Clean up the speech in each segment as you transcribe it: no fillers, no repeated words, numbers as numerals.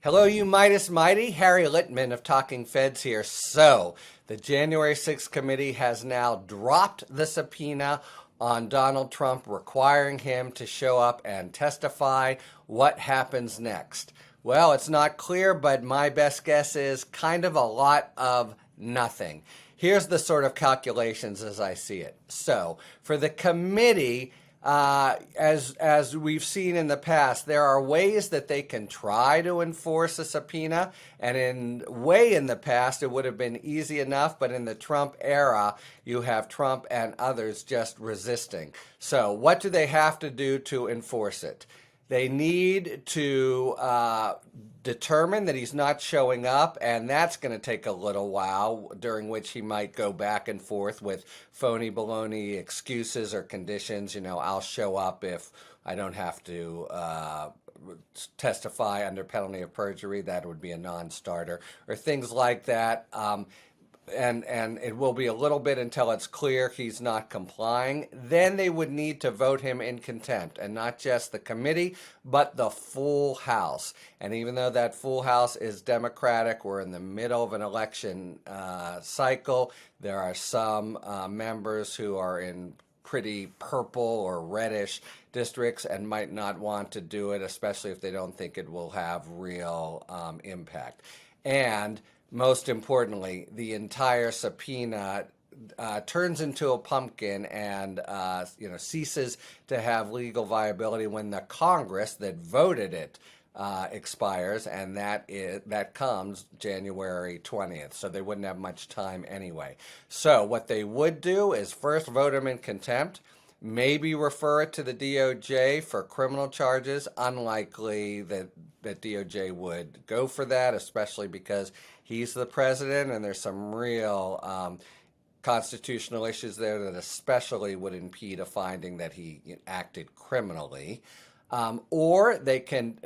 Hello, you Midas Mighty. Harry Litman of Talking Feds here. So, the January 6th committee has now dropped the subpoena on Donald Trump, requiring him to show up and testify. What happens next? Well, it's not clear, but my best guess is kind of a lot of nothing. Here's the sort of calculations as I see it. So, for the committee, as we've seen in the past, there are ways that they can try to enforce a subpoena, and in the past it would have been easy enough, but in the Trump era, you have Trump and others just resisting. So what do they have to do to enforce it? They need to determine that he's not showing up, and that's going to take a little while, during which he might go back and forth with phony baloney excuses or conditions. You know, I'll show up if I don't have to testify under penalty of perjury. That would be a non-starter, or things like that. And it will be a little bit until it's clear he's not complying. Then they would need to vote him in contempt, and not just the committee, but the full House. And even though that full House is Democratic, we're in the middle of an election cycle. There are some members who are in pretty purple or reddish districts and might not want to do it, especially if they don't think it will have real impact. And most importantly, the entire subpoena turns into a pumpkin and ceases to have legal viability when the Congress that voted it expires, and that comes January 20th. So they wouldn't have much time anyway. So what they would do is first vote him in contempt, maybe refer it to the DOJ for criminal charges. Unlikely that DOJ would go for that, especially because he's the president and there's some real constitutional issues there that especially would impede a finding that he acted criminally. Or they can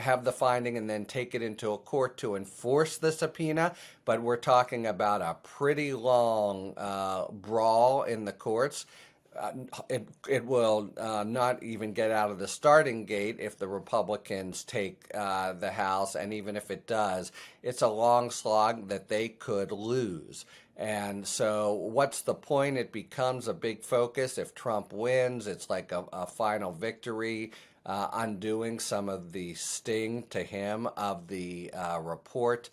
have the finding and then take it into a court to enforce the subpoena, but we're talking about a pretty long brawl in the courts. It will not even get out of the starting gate if the Republicans take the House, and even if it does, it's a long slog that they could lose. And so what's the point? It becomes a big focus. If Trump wins, it's like a final victory, undoing some of the sting to him of the report.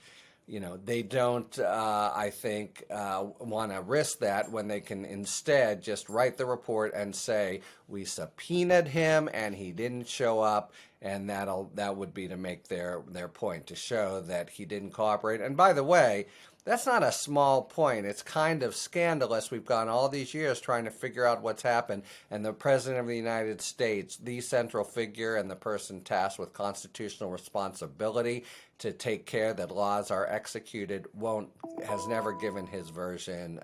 You know, they don't, I think, want to risk that when they can instead just write the report and say, we subpoenaed him and he didn't show up, and that would be to make their point, to show that he didn't cooperate. And by the way, that's not a small point. It's kind of scandalous. We've gone all these years trying to figure out what's happened, and the President of the United States, the central figure and the person tasked with constitutional responsibility to take care that laws are executed, has never given his version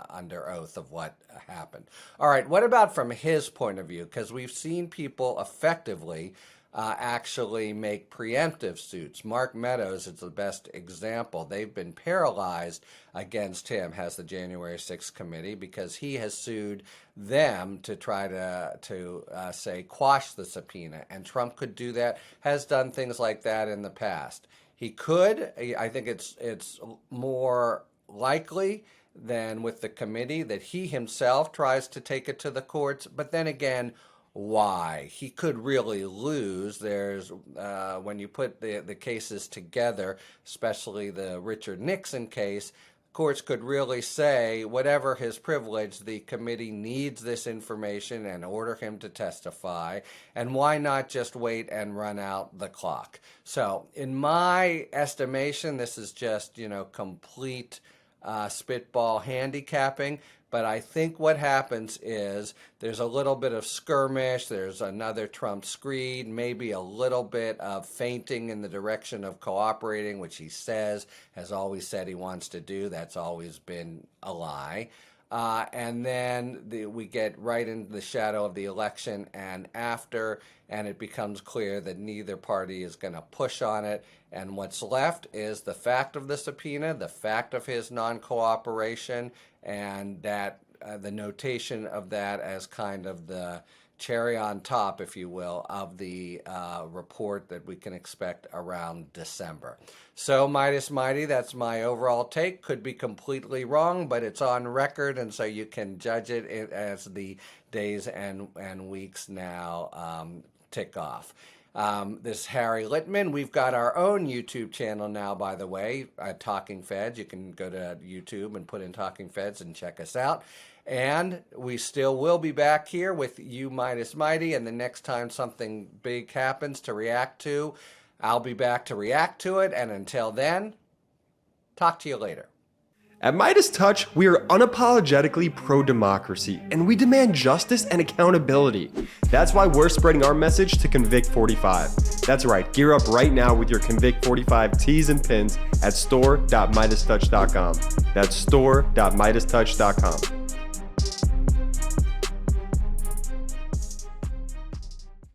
under oath of what happened. All right, what about from his point of view? Because we've seen people effectively actually make preemptive suits. Mark Meadows is the best example. They've been paralyzed against him, has the January 6th committee, because he has sued them to try to say quash the subpoena. And Trump could do that, has done things like that in the past. He could. I think it's more likely than with the committee that he himself tries to take it to the courts. But then again, why? He could really lose. There's when you put the cases together, especially the Richard Nixon case, courts could really say, whatever his privilege, the committee needs this information and order him to testify. And why not just wait and run out the clock? So in my estimation, this is just, complete spitball handicapping. But I think what happens is there's a little bit of skirmish, there's another Trump screed, maybe a little bit of feinting in the direction of cooperating, which he has always said he wants to do. That's always been a lie. And then we get right into the shadow of the election and after, and it becomes clear that neither party is going to push on it. And what's left is the fact of the subpoena, the fact of his non-cooperation, and that the notation of that as kind of the cherry on top, if you will, of the report that we can expect around December. So Midas Mighty, that's my overall take. Could be completely wrong, but it's on record, and so you can judge it as the days and weeks now tick off. This Harry Litman. We've got our own YouTube channel now, by the way, Talking Feds. You can go to YouTube and put in Talking Feds and check us out. And we still will be back here with you, Midas Mighty, and the next time something big happens to react to, I'll be back to react to it. And until then, talk to you later. At MeidasTouch, we are unapologetically pro-democracy, and we demand justice and accountability. That's why we're spreading our message to Convict 45. That's right, gear up right now with your Convict 45 tees and pins at store.meidastouch.com. That's store.meidastouch.com.